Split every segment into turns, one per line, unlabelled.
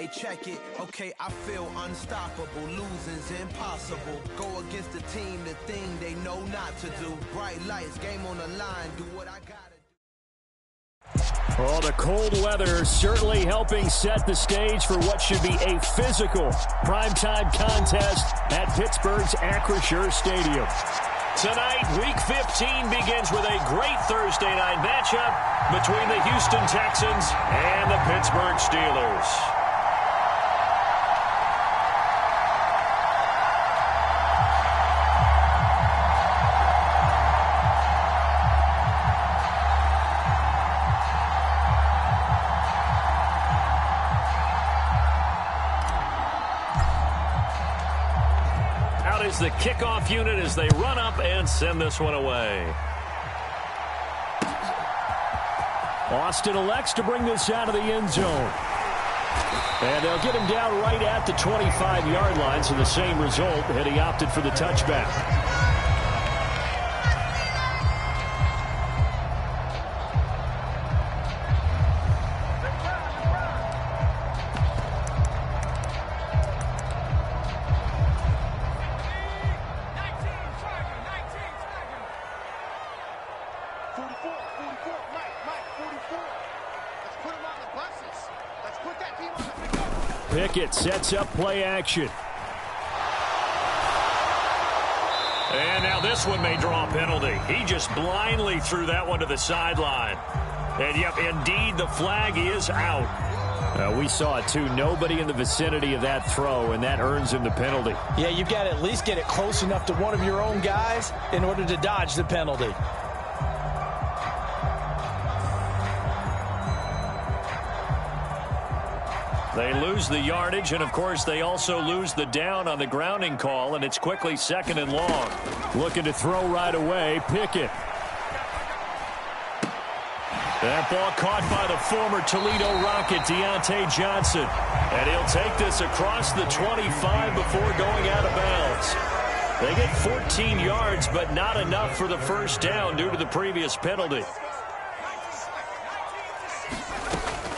Hey, check it. Okay, I feel unstoppable. Losing's impossible. Go against the team, the thing they know not to do. Bright lights, game on the line. Do what I gotta do.
Oh, the cold weather certainly helping set the stage for what should be a physical primetime contest at Pittsburgh's Acrisure Stadium.
Tonight, Week 15 begins with a great Thursday night matchup between the Houston Texans and the Pittsburgh Steelers. Is the kickoff unit as they run up and send this one away.
Austin elects to bring this out of the end zone. And they'll get him down right at the 25-yard line, so the same result had he opted for the touchback. Pickett sets up play action.
And now this one may draw a penalty. He just blindly threw that one to the sideline. And, yep, indeed, the flag is out.
We saw it, too. Nobody in the vicinity of that throw, and that earns him the penalty.
Yeah, you've got to at least get it close enough to one of your own guys in order to dodge the penalty.
They lose the yardage, and, of course, they also lose the down on the grounding call, and it's quickly 2nd and long.
Looking to throw right away, Pickett.
That ball caught by the former Toledo Rocket, Deontay Johnson. And he'll take this across the 25 before going out of bounds. They get 14 yards, but not enough for the first down due to the previous penalty.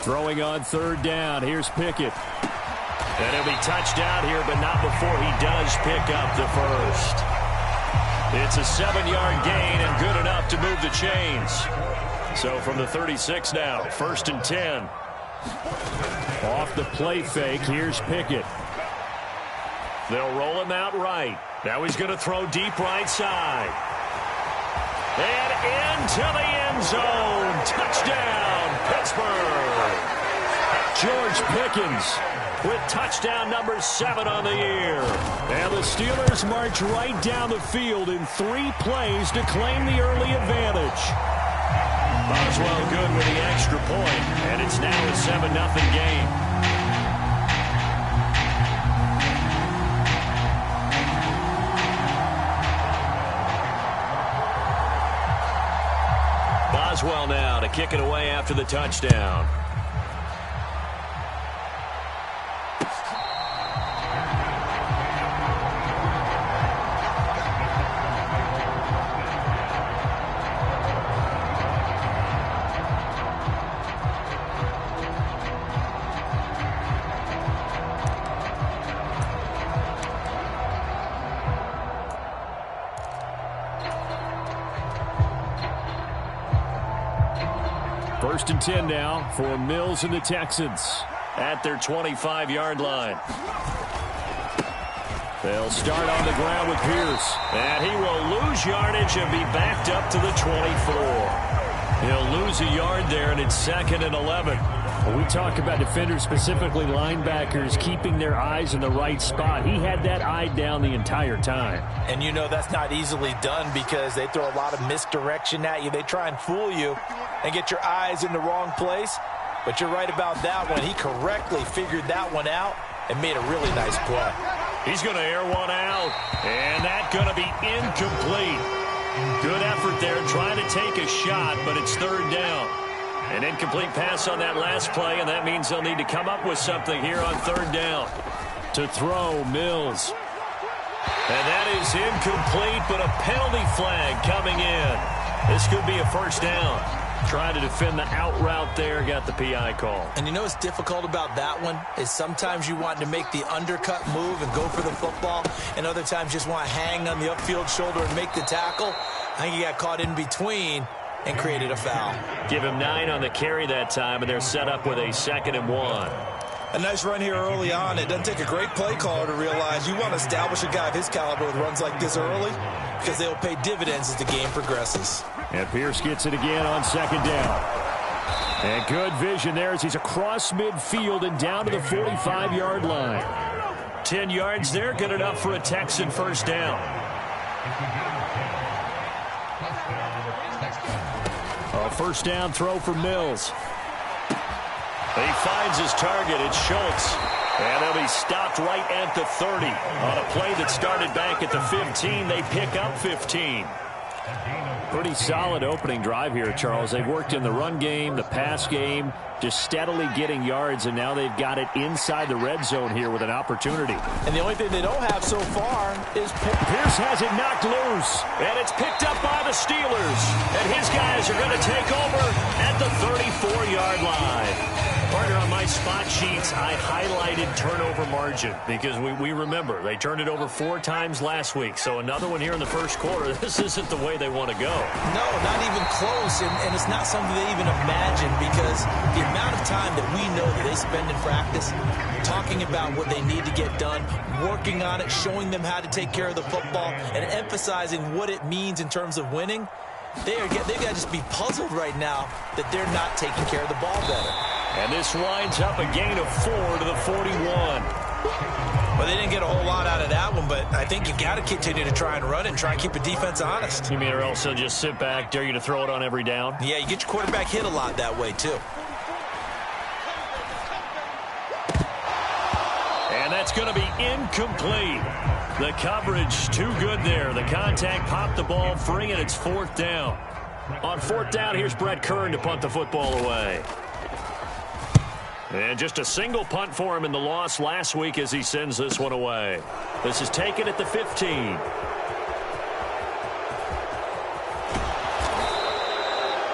Throwing on 3rd down. Here's Pickett.
And he'll be touched out here, but not before he does pick up the first. It's a 7-yard gain and good enough to move the chains. So from the 36 now, 1st and 10.
Off the play fake, here's Pickett.
They'll roll him out right. Now he's going to throw deep right side. And into the end zone. Touchdown, Pittsburgh.
George Pickens
with touchdown number 7 on the year.
And the Steelers march right down the field in 3 plays to claim the early advantage.
Boswell good with the extra point, and it's now a 7-0 game. Boswell now to kick it away after the touchdown.
First and 10 now for Mills and the Texans.
At their 25-yard line.
They'll start on the ground with Pierce.
And he will lose yardage and be backed up to the 24. He'll lose a yard there, and it's 2nd and 11.
When we talk about defenders, specifically linebackers, keeping their eyes in the right spot, he had that eye down the entire time.
And you know that's not easily done because they throw a lot of misdirection at you. They try and fool you and get your eyes in the wrong place. But you're right about that one. He correctly figured that one out and made a really nice play.
He's going to air one out. And that's going to be incomplete. Good effort there trying to take a shot, but it's 3rd down. An incomplete pass on that last play, and that means they'll need to come up with something here on 3rd down.
To throw, Mills.
And that is incomplete, but a penalty flag coming in. This could be a 1st down.
Trying to defend the out route there, got the PI call.
And you know what's difficult about that one is sometimes you want to make the undercut move and go for the football, and other times just want to hang on the upfield shoulder and make the tackle. I think he got caught in between and created a foul.
Give him 9 on the carry that time, and they're set up with a 2nd and 1.
A nice run here early on. It doesn't take a great play caller to realize you want to establish a guy of his caliber with runs like this early because they'll pay dividends as the game progresses.
And Pierce gets it again on 2nd down. And good vision there as he's across midfield and down to the 45-yard line. 10 yards there, good enough for a Texan first down. A first down throw for Mills. He finds his target. It's Schultz. And he'll be stopped right at the 30. On a play that started back at the 15, they pick up 15. Pretty solid opening drive here, Charles. They've worked in the run game, the pass game, just steadily getting yards, and now they've got it inside the red zone here with an opportunity.
And the only thing they don't have so far is
Pierce has it knocked loose, and it's picked up by the Steelers. And his guys are going to take over at the 34-yard line. Partner, on my spot sheets, I highlighted turnover margin because we remember they turned it over 4 times last week. So another one here in the first quarter. This isn't the way they want to go.
No, not even close, and it's not something they even imagine because the amount of time that we know that they spend in practice talking about what they need to get done, working on it, showing them how to take care of the football, and emphasizing what it means in terms of winning, they've got to just be puzzled right now that they're not taking care of the ball better.
And this winds up a gain of 4 to the 41.
Well, they didn't get a whole lot out of that one, but I think you got to continue to try and run it and try and keep the defense honest.
You mean or else they'll just sit back, dare you to throw it on every down?
Yeah, you get your quarterback hit a lot that way, too.
And that's going to be incomplete. The coverage too good there. The contact popped the ball free, and it's 4th down. On 4th down, here's Brett Kern to punt the football away. And just a single punt for him in the loss last week as he sends this one away. This is taken at the 15.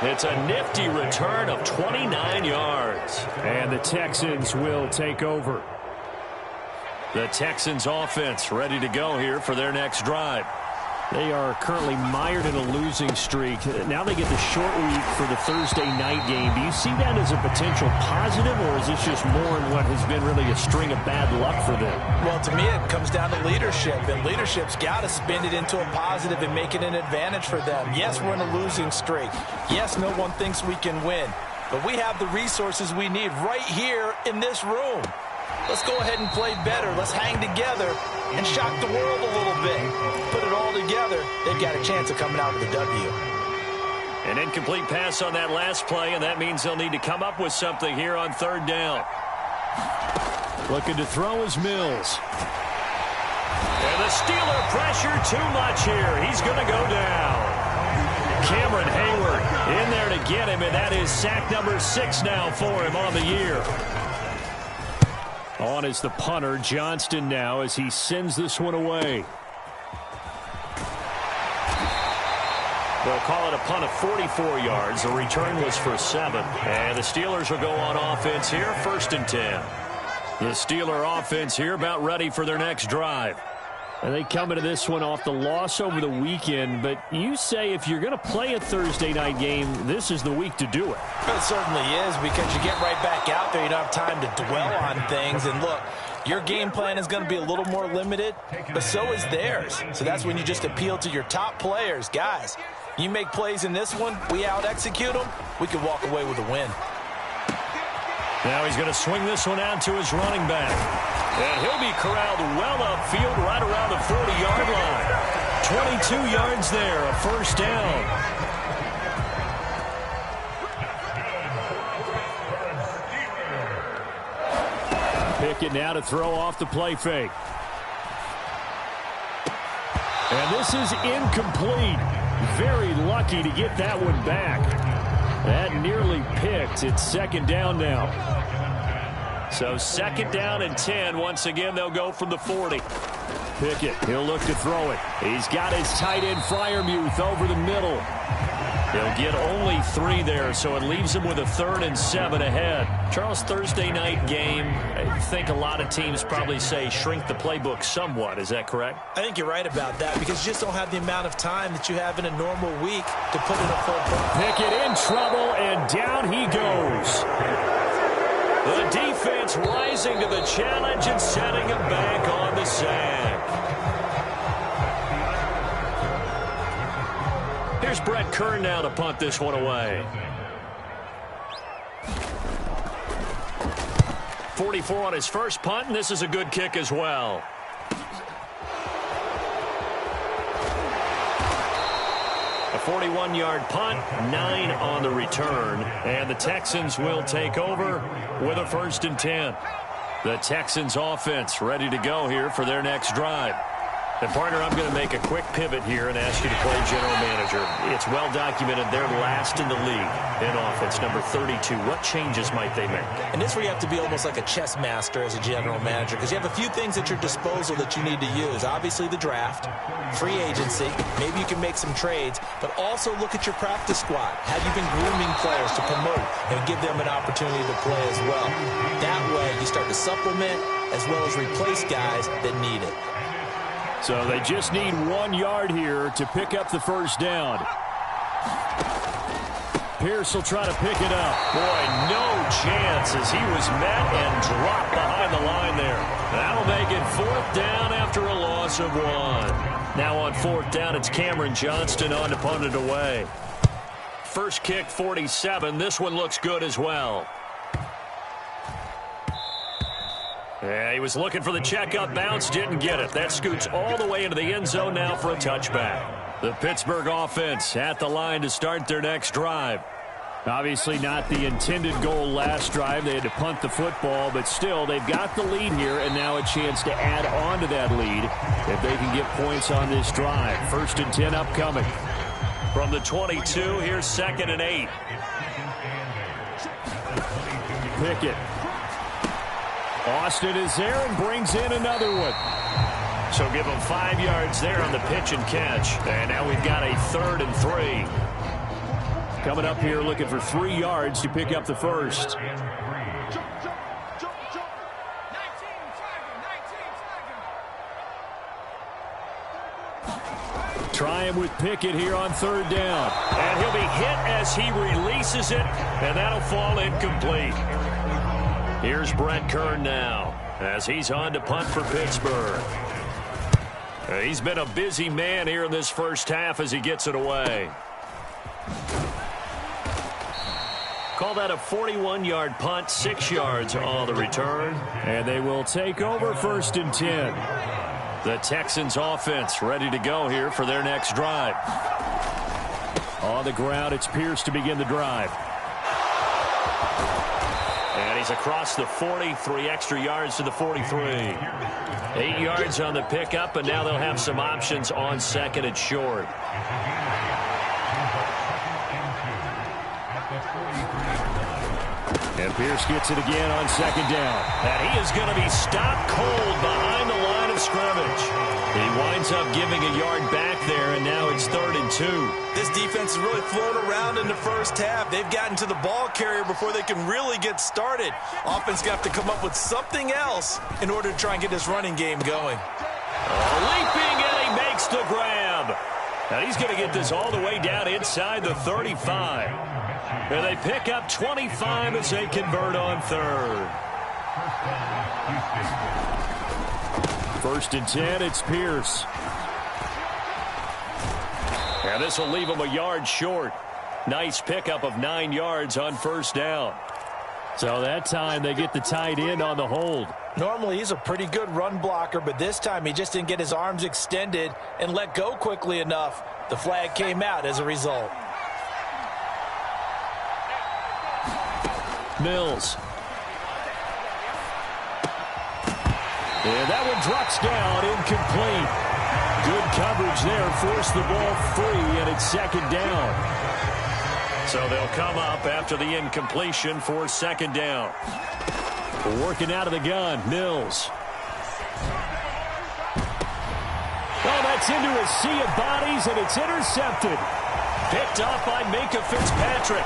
It's a nifty return of 29 yards. And the Texans will take over. The Texans offense ready to go here for their next drive. They are currently mired in a losing streak. Now they get the short week for the Thursday night game. Do you see that as a potential positive, or is this just more in what has been really a string of bad luck for them?
Well, to me, it comes down to leadership, and leadership's got to spin it into a positive and make it an advantage for them. Yes, we're in a losing streak. Yes, no one thinks we can win, but we have the resources we need right here in this room. Let's go ahead and play better. Let's hang together and shock the world a little bit. Put it all together. They've got a chance of coming out with a W.
An incomplete pass on that last play, and that means they'll need to come up with something here on 3rd down. Looking to throw is Mills. And the Steeler pressure too much here. He's going to go down. Cameron Hayward in there to get him, and that is sack number 6 now for him on the year. On is the punter, Johnston, now as he sends this one away. They'll call it a punt of 44 yards. The return was for 7. And the Steelers will go on offense here, 1st and 10. The Steeler offense here about ready for their next drive. And they come into this one off the loss over the weekend, but you say if you're going to play a Thursday night game, this is the week to do it.
It certainly is, because you get right back out there. You don't have time to dwell on things. And look, your game plan is going to be a little more limited, but so is theirs. So that's when you just appeal to your top players. Guys, you make plays in this one, we out-execute them, we could walk away with a win.
Now he's going to swing this one out to his running back. And he'll be corralled well upfield right around the 40-yard line. 22 yards there, a 1st down. Pickett now to throw off the play fake. And this is incomplete. Very lucky to get that one back. That nearly picked. It's 2nd down now. So 2nd down and 10. Once again, they'll go from the 40. Pickett, he'll look to throw it. He's got his tight end Freiermuth over the middle. They'll get only 3 there, so it leaves them with a 3rd and 7 ahead. Charles, Thursday night game, I think a lot of teams probably say shrink the playbook somewhat. Is that correct?
I think you're right about that because you just don't have the amount of time that you have in a normal week to put in a full play.
Pickett in trouble, and down he goes. The defense rising to the challenge and setting him back on the sack. Here's Brett Kern now to punt this one away. 44 on his first punt, and this is a good kick as well. A 41-yard punt, 9 on the return, and the Texans will take over with a 1st and 10. The Texans offense ready to go here for their next drive. And, partner, I'm going to make a quick pivot here and ask you to play general manager. It's well documented they're last in the league in offense, number 32. What changes might they make?
And this is where you have to be almost like a chess master as a general manager because you have a few things at your disposal that you need to use. Obviously, the draft, free agency, maybe you can make some trades, but also look at your practice squad. Have you been grooming players to promote and give them an opportunity to play as well? That way, you start to supplement as well as replace guys that need it.
So they just need 1 yard here to pick up the 1st down. Pierce will try to pick it up. Boy, no chance as he was met and dropped behind the line there. That'll make it 4th down after a loss of 1. Now on 4th down, it's Cameron Johnston on to punt it away. First kick, 47. This one looks good as well. Yeah, he was looking for the checkup bounce, didn't get it. That scoots all the way into the end zone now for a touchback. The Pittsburgh offense at the line to start their next drive. Obviously not the intended goal last drive. They had to punt the football, but still they've got the lead here and now a chance to add on to that lead if they can get points on this drive. 1st and 10 upcoming. From the 22, here's 2nd and 8. Pickett. Austin is there and brings in another one. So give him 5 yards there on the pitch and catch. And now we've got a 3rd and 3. Coming up here looking for 3 yards to pick up the 1st. Trying with Pickett here on 3rd down. And he'll be hit as he releases it, and that'll fall incomplete. Here's Brett Kern now as he's on to punt for Pittsburgh. He's been a busy man here in this first half as he gets it away. Call that a 41-yard punt, 6 yards on the return. And they will take over 1st and 10. The Texans offense ready to go here for their next drive. On the ground, it's Pierce to begin the drive. And he's across the 40, 3 extra yards to the 43. 8 yards on the pickup, and now they'll have some options on 2nd and short. And Pierce gets it again on 2nd down. And he is going to be stopped cold behind the line of scrimmage. He winds up giving a yard back there, and now it's 3rd and 2.
This defense has really flown around in the first half. They've gotten to the ball carrier before they can really get started. Offense got to come up with something else in order to try and get this running game going.
Leaping, and he makes the grab. And he's going to get this all the way down inside the 35. And they pick up 25 as they convert on 3rd. 1st and 10, it's Pierce. And this will leave him a yard short. Nice pickup of 9 yards on 1st down. So that time they get the tight end on the hold.
Normally he's a pretty good run blocker, but this time he just didn't get his arms extended and let go quickly enough. The flag came out as a result.
Mills. And that one drops down, incomplete. Good coverage there, forced the ball free, and it's 2nd down. So they'll come up after the incompletion for 2nd down. Working out of the gun, Mills. Oh, that's into a sea of bodies, and it's intercepted. Picked off by Minka Fitzpatrick.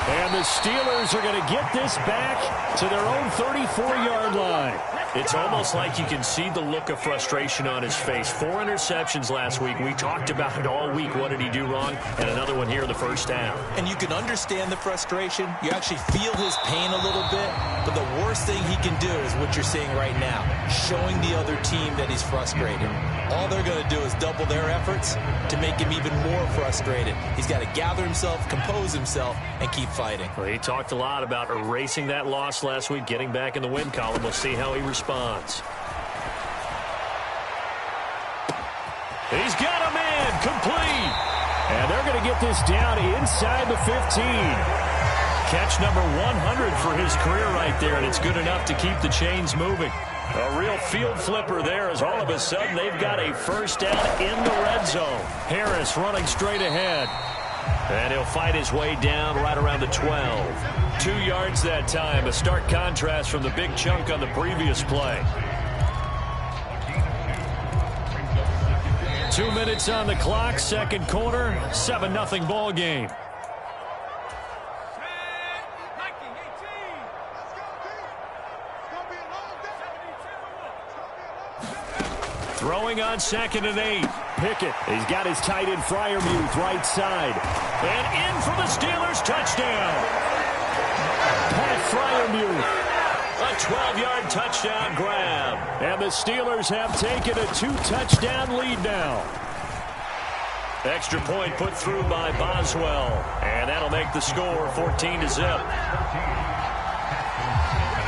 And the Steelers are going to get this back to their own 34-yard line.
It's almost like you can see the look of frustration on his face. 4 interceptions last week. We talked about it all week. What did he do wrong? And another one here in the first half.
And you can understand the frustration. You actually feel his pain a little bit. But the worst thing he can do is what you're seeing right now, showing the other team that he's frustrated. All they're going to do is double their efforts to make him even more frustrated. He's got to gather himself, compose himself, and keep fighting.
Well, he talked a lot about erasing that loss last week, getting back in the win column. We'll see how he responds.
He's got a man complete. And they're going to get this down inside the 15. Catch number 100 for his career right there, and it's good enough to keep the chains moving. A real field flipper there as all of a sudden they've got a first down in the red zone. Harris running straight ahead. And he'll fight his way down right around the 12. 2 yards that time, a stark contrast from the big chunk on the previous play. 2 minutes on the clock, second quarter, 7-0 ball game. Throwing on 2nd and 8. Pickett. He's got his tight end Freiermuth right side. And in for the Steelers touchdown. Pat Freiermuth. A 12-yard touchdown grab. And the Steelers have taken a 2-touchdown lead now. Extra point put through by Boswell. And that'll make the score 14-0.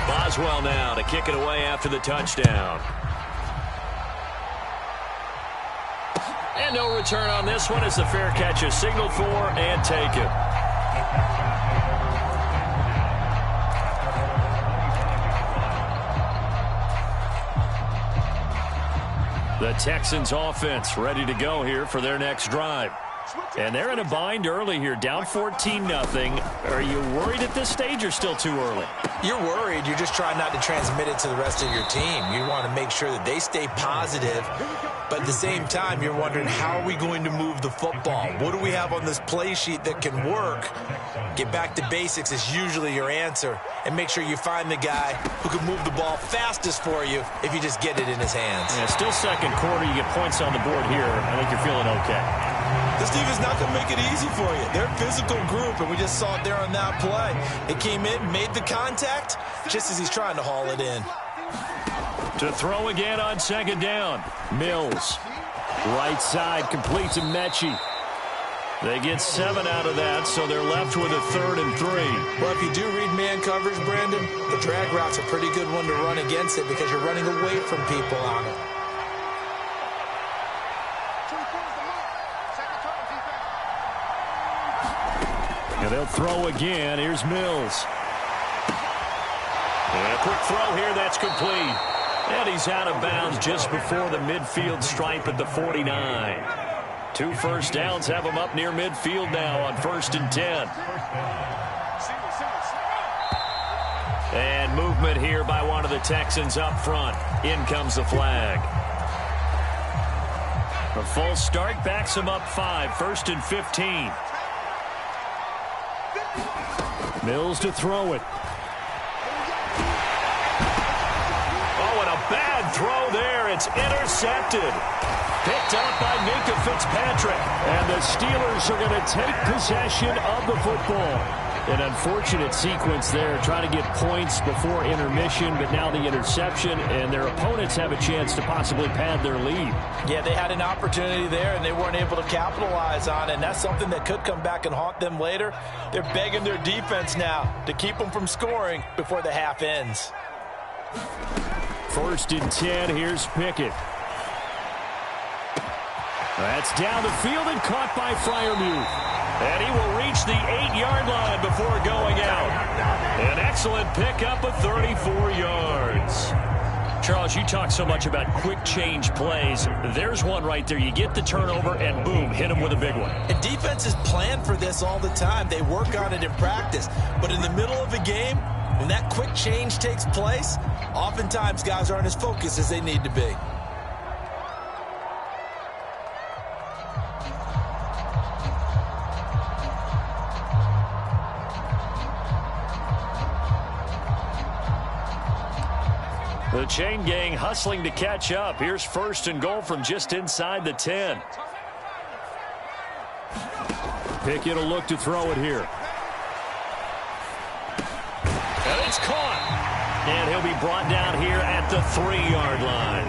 Boswell now to kick it away after the touchdown. And no return on this one as the fair catch is signaled for and taken. The Texans offense ready to go here for their next drive. And they're in a bind early here, down 14-0. Are you worried at this stage or still too early?
You're worried. You're just trying not to transmit it to the rest of your team. You want to make sure that they stay positive. But at the same time, you're wondering, how are we going to move the football? What do we have on this play sheet that can work? Get back to basics is usually your answer. And make sure you find the guy who can move the ball fastest for you if you just get it in his hands.
Yeah, still second quarter. You get points on the board here. I think you're feeling okay.
This team is not going to make it easy for you. They're a physical group, and we just saw it there on that play. They came in, made the contact, just as he's trying to haul it in.
To throw again on 2nd down. Mills. Right side, complete to Mechie. They get 7 out of that, so they're left with a 3rd and 3.
Well, if you do read man coverage, Brandon, the drag route's a pretty good one to run against it because you're running away from people on it.
And they'll throw again. Here's Mills.
And a quick throw here, that's complete. And he's out of bounds just before the midfield stripe at the 49. 2 first downs have him up near midfield now on 1st and 10. And movement here by one of the Texans up front. In comes the flag. A false start backs him up 5, 1st and 15.
Mills to throw it.
Oh, and a bad throw there. It's intercepted. Picked up by Minka Fitzpatrick.
And the Steelers are going to take possession of the football. An unfortunate sequence there, trying to get points before intermission, but now the interception, and their opponents have a chance to possibly pad their lead.
Yeah, they had an opportunity there, and they weren't able to capitalize on it, and that's something that could come back and haunt them later. They're begging their defense now to keep them from scoring before the half ends.
1st and 10, here's Pickett. That's down the field and caught by Freiermuth.
And he will reach the 8-yard line before going out. An excellent pickup of 34 yards.
Charles, you talk so much about quick change plays. There's one right there. You get the turnover and boom, hit him with a big one.
And defenses plan for this all the time. They work on it in practice. But in the middle of a game, when that quick change takes place, oftentimes guys aren't as focused as they need to be.
The chain gang hustling to catch up. Here's 1st and goal from just inside the 10.
Pickett will look to throw it here.
And it's caught. And he'll be brought down here at the 3-yard line.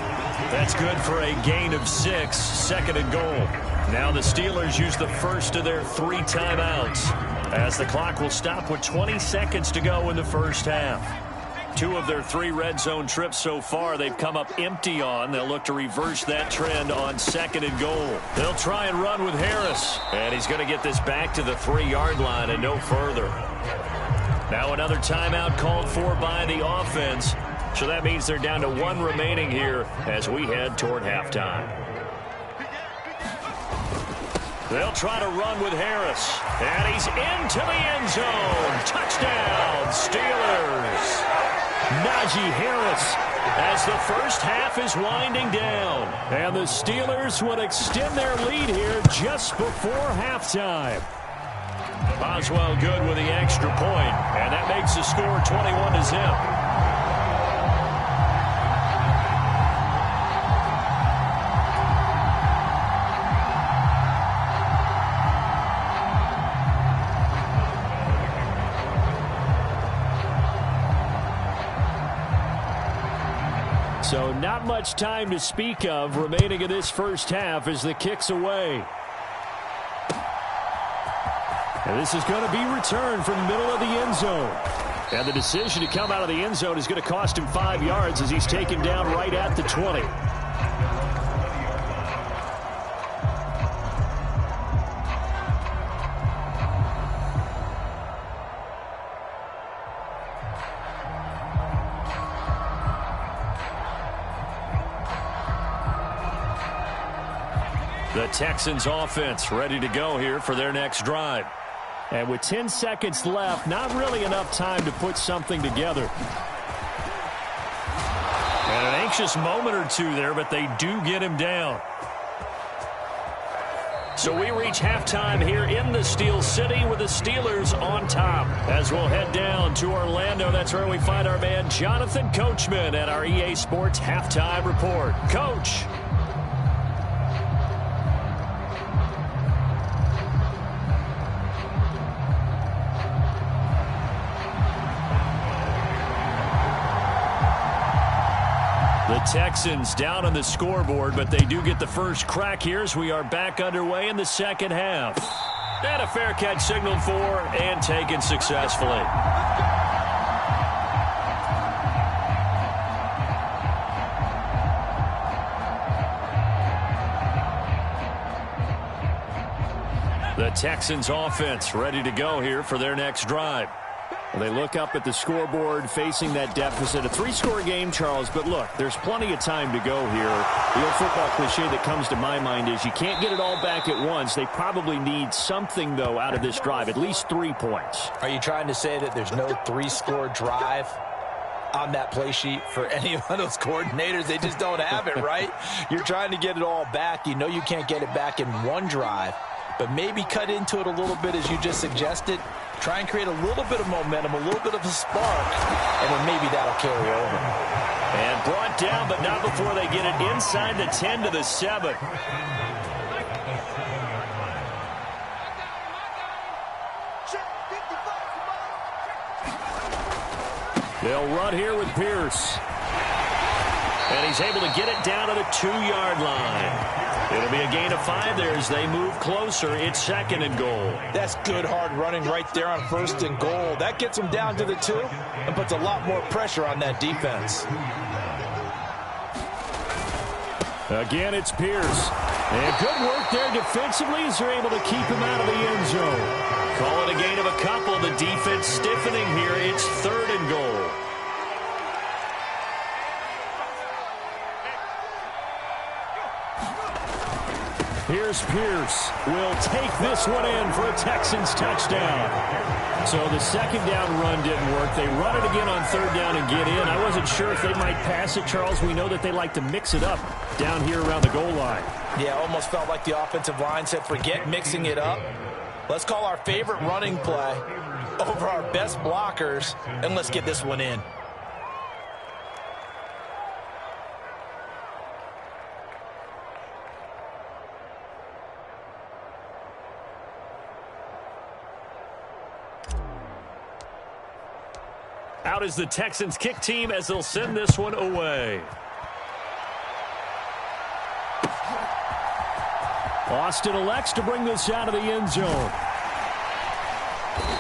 That's good for a gain of 6, 2nd and goal. Now the Steelers use the first of their 3 timeouts, as the clock will stop with 20 seconds to go in the first half. 2 of their 3 red zone trips so far they've come up empty on. They'll look to reverse that trend on 2nd and goal. They'll try and run with Harris. And he's going to get this back to the 3-yard line and no further. Now another timeout called for by the offense. So that means they're down to 1 remaining here as we head toward halftime. They'll try to run with Harris. And he's into the end zone. Touchdown, Steelers. Najee Harris as the first half is winding down.
And the Steelers would extend their lead here just before halftime.
Boswell good with the extra point, and that makes the score 21-0.
So not much time to speak of remaining in this first half as the kick's away. And this is going to be returned from the middle of the end zone. And the decision to come out of the end zone is going to cost him 5 yards as he's taken down right at the 20.
The Texans offense ready to go here for their next drive.
And with 10 seconds left, not really enough time to put something together.
And an anxious moment or two there, but they do get him down. So we reach halftime here in the Steel City with the Steelers on top. As we'll head down to Orlando, that's where we find our man Jonathan Coachman at our EA Sports Halftime Report. Coach. The Texans down on the scoreboard, but they do get the first crack here as we are back underway in the second half. And a fair catch signaled for and taken successfully. The Texans offense ready to go here for their next drive.
They look up at the scoreboard facing that deficit. A 3-score game, Charles, but look, there's plenty of time to go here. The old football cliche that comes to my mind is you can't get it all back at once. They probably need something, though, out of this drive, at least 3 points.
Are you trying to say that there's no 3-score drive on that play sheet for any of those coordinators? They just don't have it, right? You're trying to get it all back. You know you can't get it back in one drive, but maybe cut into it a little bit as you just suggested. Try and create a little bit of momentum, a little bit of a spark, and then maybe that'll carry over.
And brought down, but not before they get it inside the 10 to the 7.
They'll run here with Pierce.
And he's able to get it down to the 2-yard line. It'll be a gain of 5 there as they move closer. It's 2nd and goal.
That's good hard running right there on 1st and goal. That gets them down to the 2 and puts a lot more pressure on that defense.
Again, it's Pierce. And good work there defensively as they're able to keep him out of the end zone.
Call it a gain of a couple. The defense stiffening here. It's 3rd and goal.
Here's Pierce. Will take this one in for a Texans touchdown. So the 2nd down run didn't work. They run it again on 3rd down and get in. I wasn't sure if they might pass it, Charles. We know that they like to mix it up down here around the goal line.
Yeah, almost felt like the offensive line said, forget mixing it up. Let's call our favorite running play over our best blockers, and let's get this one in.
Out is the Texans kick team as they'll send this one away. Austin elects to bring this out of the end zone.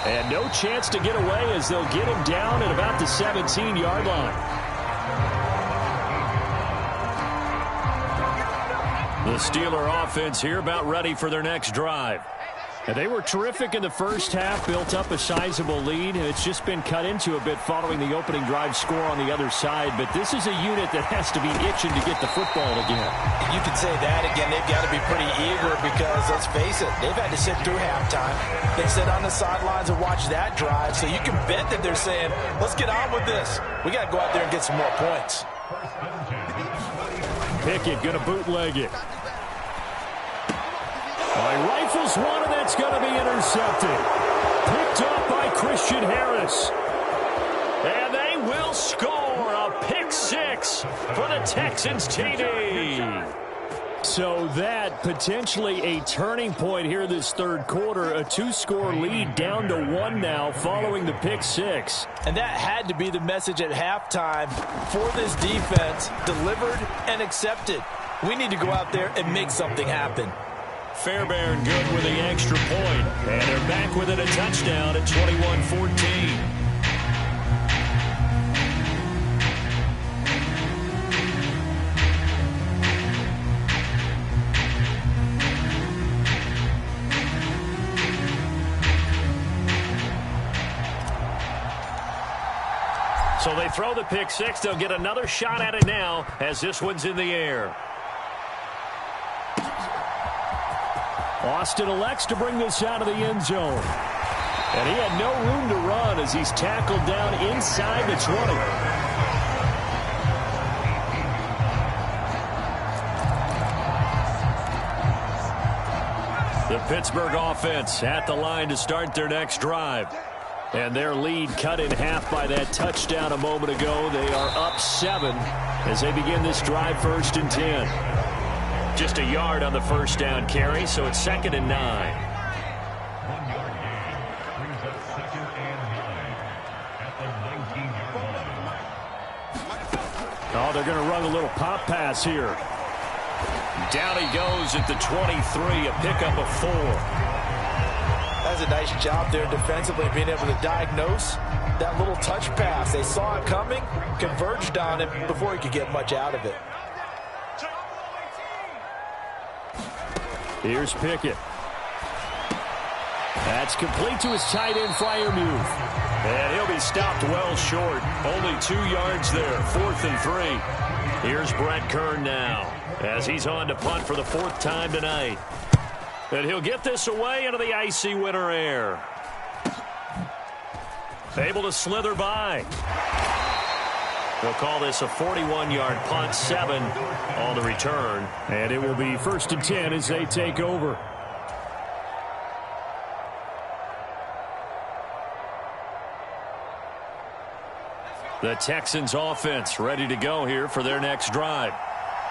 And no chance to get away as they'll get him down at about the 17-yard line. The Steeler offense here about ready for their next drive. And they were terrific in the first half, built up a sizable lead, and it's just been cut into a bit following the opening drive score on the other side. But this is a unit that has to be itching to get the football again.
You can say that again. They've got to be pretty eager because, let's face it, they've had to sit through halftime. They sit on the sidelines and watch that drive, so you can bet that they're saying, let's get on with this. We got to go out there and get some more points.
Pickett going to bootleg it. Rifles one, and that's going to be intercepted. Picked up by Christian Harris. And they will score a pick six for the Texans TD. So that potentially a turning point here this third quarter. A two-score lead down to one now following the pick six.
And that had to be the message at halftime for this defense. Delivered and accepted. We need to go out there and make something happen.
Fairbairn good with the extra point. And they're back within a touchdown at 21-14. So they throw the pick six. They'll get another shot at it now as this one's in the air. Austin elects to bring this out of the end zone. And he had no room to run as he's tackled down inside the 20. The Pittsburgh offense at the line to start their next drive. And their lead cut in half by that touchdown a moment ago. They are up 7 as they begin this drive, 1st and 10. Just a yard on the first down carry, so it's 2nd and 9. Oh, they're going to run a little pop pass here. Down he goes at the 23, a pickup of 4.
That's a nice job there defensively, being able to diagnose that little touch pass. They saw it coming, converged on it before he could get much out of it.
Here's Pickett. That's complete to his tight end, Freiermuth. And he'll be stopped well short. Only 2 yards there, 4th and 3. Here's Brett Kern now as he's on to punt for the 4th time tonight. And he'll get this away into the icy winter air. Able to slither by. They'll call this a 41-yard punt, 7 on the return. And it will be 1st and 10 as they take over. The Texans offense ready to go here for their next drive.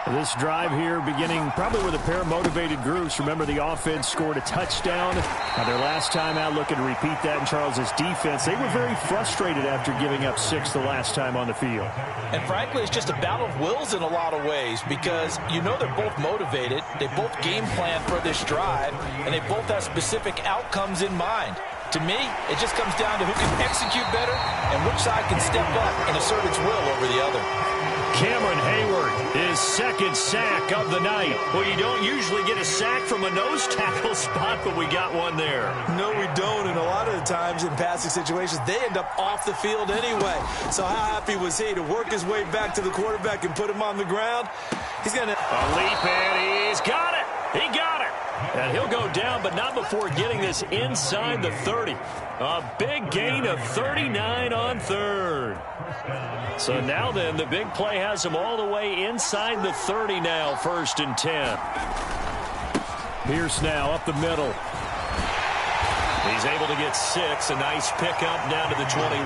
This drive here beginning probably with a pair of motivated groups. Remember, the offense scored a touchdown. Now their last time out, looking to repeat that in Charles's defense. They were very frustrated after giving up 6 the last time on the field.
And frankly, it's just a battle of wills in a lot of ways because you know they're both motivated. They both game plan for this drive, and they both have specific outcomes in mind. To me, it just comes down to who can execute better and which side can step up and assert its will over the other.
Cameron Hayward, his 2nd sack of the night. Well, you don't usually get a sack from a nose tackle spot, but we got one there.
No, we don't, and a lot of the times in passing situations, they end up off the field anyway. So how happy was he to work his way back to the quarterback and put him on the ground? He's going to...
A leap, and he's got it. He got it. And he'll go down, but not before getting this inside the 30. A big gain of 39 on 3rd. So now then, the big play has him all the way inside the 30 now, 1st and 10. Pierce now up the middle. He's able to get 6. A nice pickup down to the 21.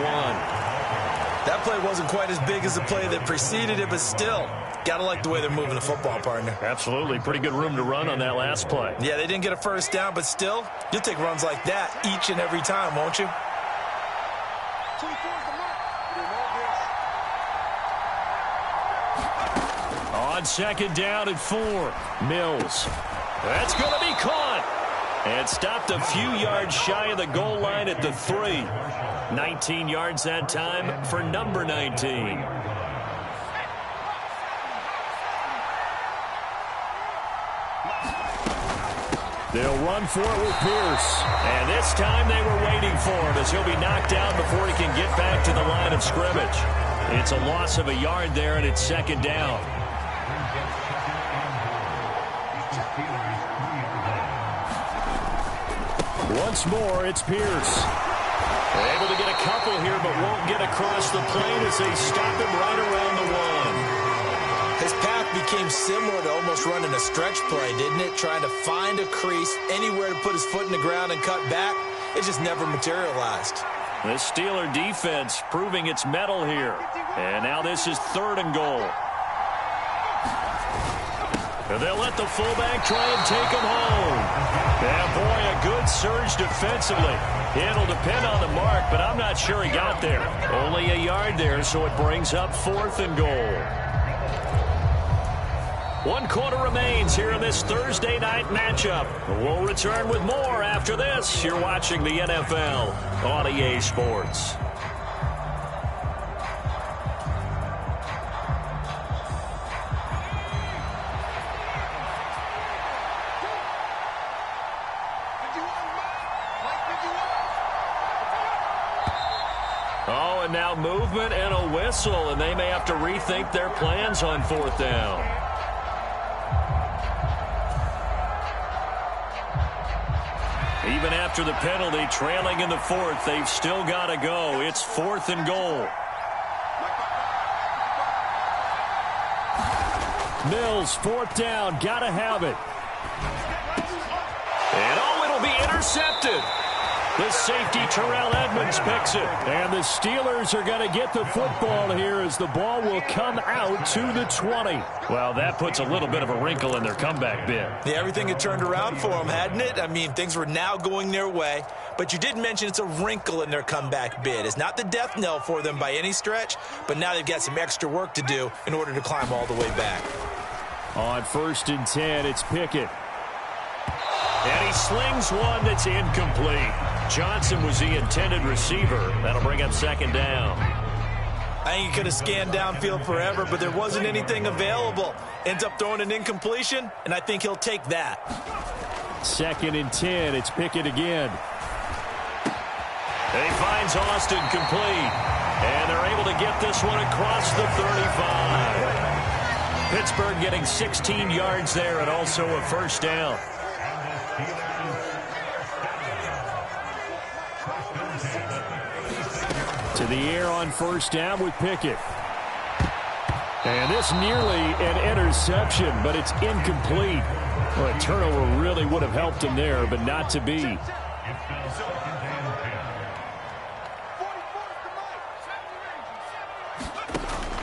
That play wasn't quite as big as the play that preceded it, but still, gotta like the way they're moving the football, partner.
Absolutely. Pretty good room to run on that last play.
Yeah, they didn't get a first down, but still, you'll take runs like that each and every time, won't you?
On second down and 4, Mills. That's going to be caught. And stopped a few yards shy of the goal line at the 3. 19 yards that time for number 19. They'll run for it with Pierce. And this time they were waiting for him as he'll be knocked down before he can get back to the line of scrimmage. It's a loss of a yard there, and it's second down. Once more, it's Pierce. They're able to get a couple here, but won't get across the plane as they stop him right around the 1.
His path became similar to almost running a stretch play, didn't it? Trying to find a crease, anywhere to put his foot in the ground and cut back. It just never materialized.
The Steeler defense proving its mettle here. And now this is 3rd and goal. They'll let the fullback try and take him home. Yeah, boy, a good surge defensively. It'll depend on the mark, but I'm not sure he got there. Only a yard there, so it brings up 4th and goal. 1 quarter remains here in this Thursday night matchup. We'll return with more after this. You're watching the NFL on EA Sports. Oh, and now movement and a whistle, and they may have to rethink their plans on 4th down. Even after the penalty, trailing in the 4th, they've still got to go. It's 4th and goal. Mills, 4th down, got to have it. And oh, it'll be intercepted. The safety, Terrell Edmonds, picks it. And the Steelers are going to get the football here as the ball will come out to the 20. Well, that puts a little bit of a wrinkle in their comeback bid.
Yeah, everything had turned around for them, hadn't it? I mean, things were now going their way. But you did mention it's a wrinkle in their comeback bid. It's not the death knell for them by any stretch, but now they've got some extra work to do in order to climb all the way back.
On 1st and 10, it's Pickett. And he slings one that's incomplete. Johnson was the intended receiver. That'll bring up 2nd down.
I think he could have scanned downfield forever, but there wasn't anything available. Ends up throwing an incompletion, and I think he'll take that. 2nd and 10, it's Pickett again.
And he finds Austin complete. And they're able to get this one across the 35. Pittsburgh getting 16 yards there and also a 1st down. To the air on 1st down with Pickett. And this nearly an interception, but it's incomplete. Well, a turnover really would have helped him there, but not to be.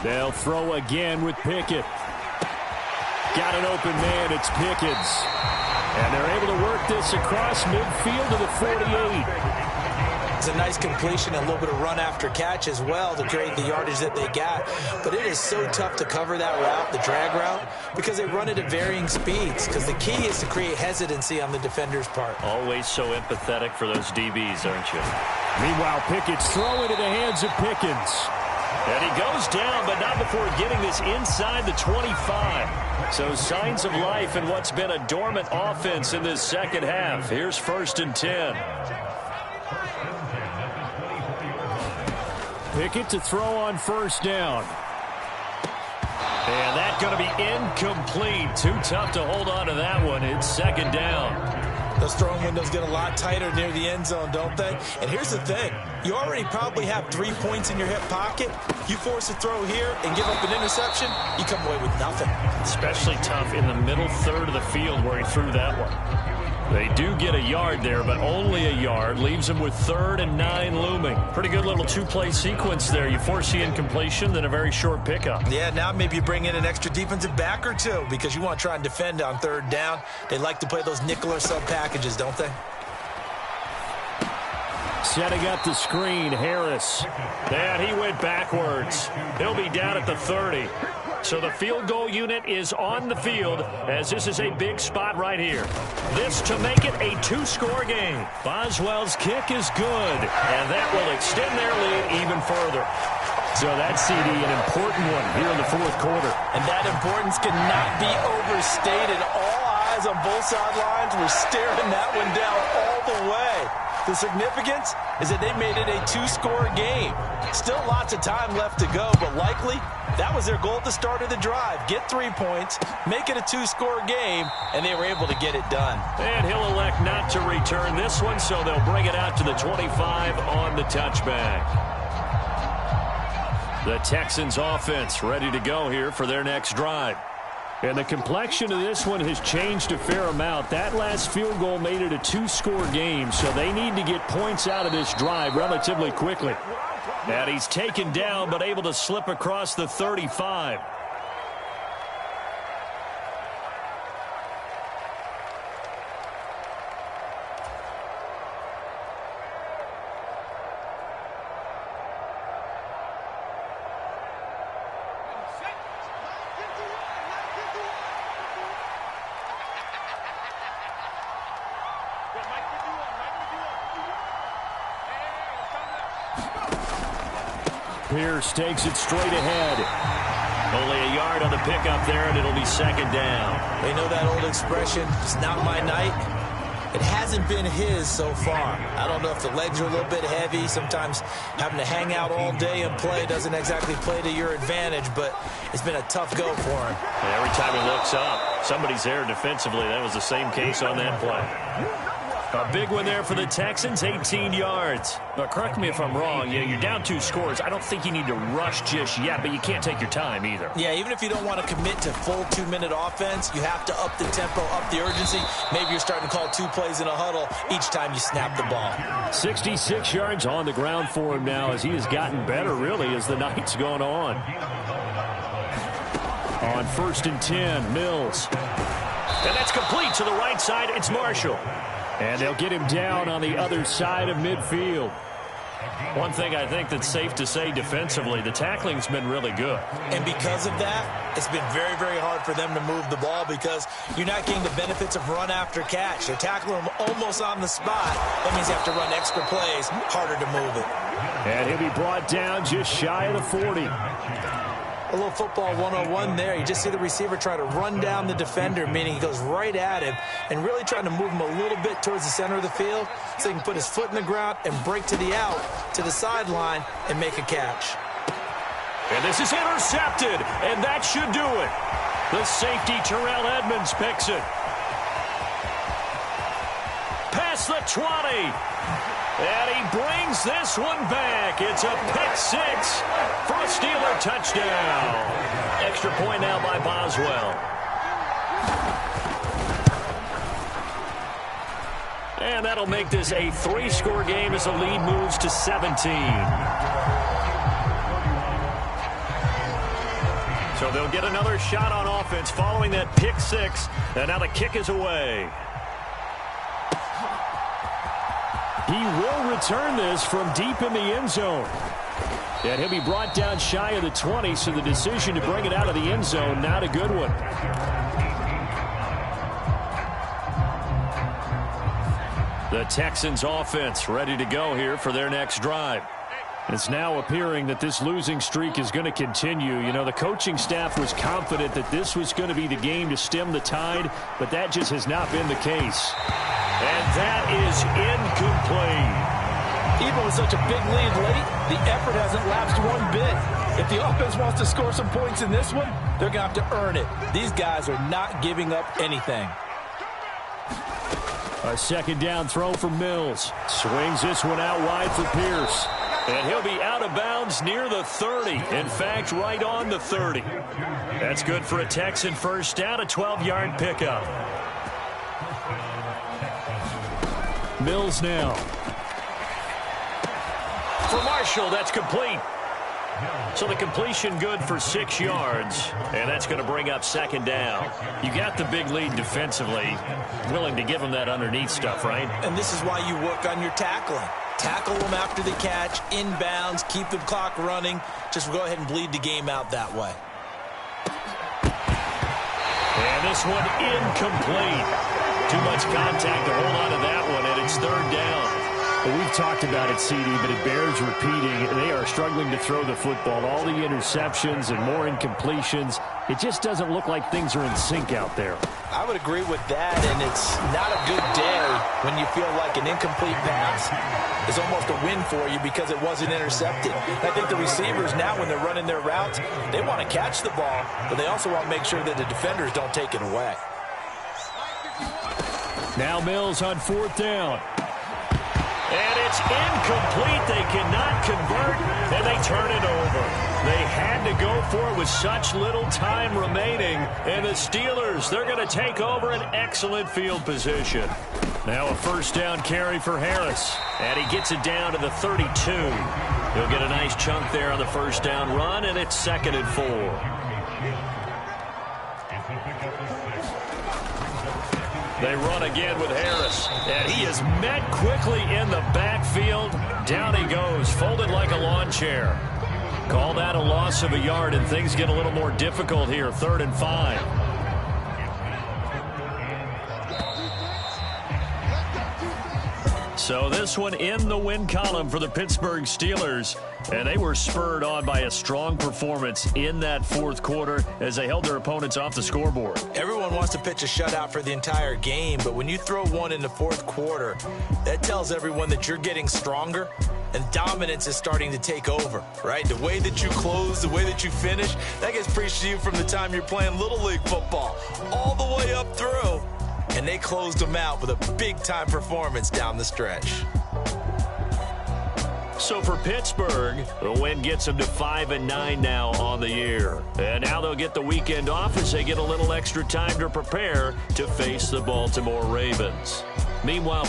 They'll throw again with Pickett. Got an open man, it's Pickens. And they're able to work this across midfield to the 48.
It's a nice completion, a little bit of run after catch as well to create the yardage that they got. But it is so tough to cover that route, the drag route, because they run it at varying speeds. Because the key is to create hesitancy on the defender's part.
Always so empathetic for those DBs, aren't you? Meanwhile, Pickett's throw into the hands of Pickens. And he goes down, but not before getting this inside the 25. So signs of life in what's been a dormant offense in this second half. Here's 1st and 10. Pickett to throw on 1st down. And that's going to be incomplete. Too tough to hold on to that one. It's 2nd down.
Those throwing windows get a lot tighter near the end zone, don't they? And here's the thing. You already probably have 3 points in your hip pocket. You force a throw here and give up an interception, you come away with nothing.
Especially tough in the middle third of the field where he threw that one. They do get a yard there, but only a yard. Leaves them with 3rd and 9 looming. Pretty good little 2-play sequence there. You force the incompletion, then a very short pickup.
Yeah, now maybe you bring in an extra defensive back or two because you want to try and defend on 3rd down. They like to play those nickel or sub packages, don't they?
Setting up the screen, Harris. And he went backwards. He'll be down at the 30. So the field goal unit is on the field as this is a big spot right here. This to make it a two-score game. Boswell's kick is good, and that will extend their lead even further. So that CD, an important one here in the fourth quarter.
And that importance cannot be overstated. All eyes on both sidelines were staring that one down all the way. The significance is that they made it a two-score game. Still lots of time left to go, but likely that was their goal at the start of the drive. Get 3 points, make it a two-score game, and they were able to get it done.
And he'll elect not to return this one, so they'll bring it out to the 25 on the touchback. The Texans offense ready to go here for their next drive. And the complexion of this one has changed a fair amount. That last field goal made it a two-score game, so they need to get points out of this drive relatively quickly. And he's taken down but able to slip across the 35. Pierce takes it straight ahead. Only a yard on the pickup there, and it'll be second down.
They know that old expression, it's not my night. It hasn't been his so far. I don't know if the legs are a little bit heavy. Sometimes having to hang out all day and play doesn't exactly play to your advantage, but it's been a tough go for him.
And every time he looks up, somebody's there defensively. That was the same case on that play. A big one there for the Texans, 18 yards. But correct me if I'm wrong, you're down 2 scores. I don't think you need to rush just yet, but you can't take your time either.
Yeah, even if you don't want to commit to full 2-minute offense, you have to up the tempo, up the urgency. Maybe you're starting to call 2 plays in a huddle each time you snap the ball.
66 yards on the ground for him now as he has gotten better, really, as the night's gone on. On 1st and 10, Mills. And that's complete to the right side. It's Marshall. And they'll get him down on the other side of midfield. One thing I think that's safe to say defensively, the tackling's been really good.
And because of that, it's been very, very hard for them to move the ball because you're not getting the benefits of run after catch. They're tackling him almost on the spot. That means you have to run extra plays, harder to move it.
And he'll be brought down just shy of the 40.
A little football 101 there. You just see the receiver try to run down the defender, meaning he goes right at him and really trying to move him a little bit towards the center of the field so he can put his foot in the ground and break to the out, to the sideline, and make a catch.
And this is intercepted, and that should do it. The safety, Terrell Edmonds, picks it. Past the 20. And he brings this one back. It's a pick 6 for a Steeler touchdown. Extra point now by Boswell. And that'll make this a 3-score game as the lead moves to 17. So they'll get another shot on offense following that pick 6. And now the kick is away. He will return this from deep in the end zone. And he'll be brought down shy of the 20, so the decision to bring it out of the end zone, not a good one. The Texans offense ready to go here for their next drive. It's now appearing that this losing streak is going to continue. You know, the coaching staff was confident that this was going to be the game to stem the tide, but that just has not been the case. And that is incomplete.
Even with such a big lead late, the effort hasn't lapsed one bit. If the offense wants to score some points in this one, they're going to have to earn it. These guys are not giving up anything.
A second down throw for Mills. Swings this one out wide for Pierce. And he'll be out of bounds near the 30. In fact, right on the 30. That's good for a Texan first down, a 12-yard pickup. Mills now. For Marshall, that's complete. So the completion good for 6 yards, and that's going to bring up second down. You got the big lead defensively, willing to give them that underneath stuff, right?
And this is why you work on your tackling. Tackle them after the catch, inbounds, keep the clock running. Just go ahead and bleed the game out that way.
this one incomplete. Too much contact to hold on to that one, and it's third down.
Well, we've talked about it, CD, but it bears repeating. They are struggling to throw the football. All the interceptions and more incompletions. It just doesn't look like things are in sync out there.
I would agree with that, and it's not a good day when you feel like an incomplete pass is almost a win for you because it wasn't intercepted. I think the receivers now, when they're running their routes, they want to catch the ball, but they also want to make sure that the defenders don't take it away.
Now Mills on fourth down.
And it's incomplete. They cannot convert, and they turn it over. They had to go for it with such little time remaining. And the Steelers, they're going to take over an excellent field position. Now a first down carry for Harris. And he gets it down to the 32. He'll get a nice chunk there on the first down run, and it's 2nd and 4. They run again with Harris, and he is met quickly in the backfield. Down he goes, folded like a lawn chair. Call that a loss of a yard, and things get a little more difficult here, 3rd and 5. So this one in the win column for the Pittsburgh Steelers. And they were spurred on by a strong performance in that fourth quarter as they held their opponents off the scoreboard.
Everyone wants to pitch a shutout for the entire game, but when you throw one in the fourth quarter, that tells everyone that you're getting stronger and dominance is starting to take over, right? The way that you close, the way that you finish, that gets preached to you from the time you're playing Little League football all the way up through. And they closed them out with a big-time performance down the stretch.
So for Pittsburgh, the win gets them to 5-9 now on the year. And now they'll get the weekend off as they get a little extra time to prepare to face the Baltimore Ravens. Meanwhile,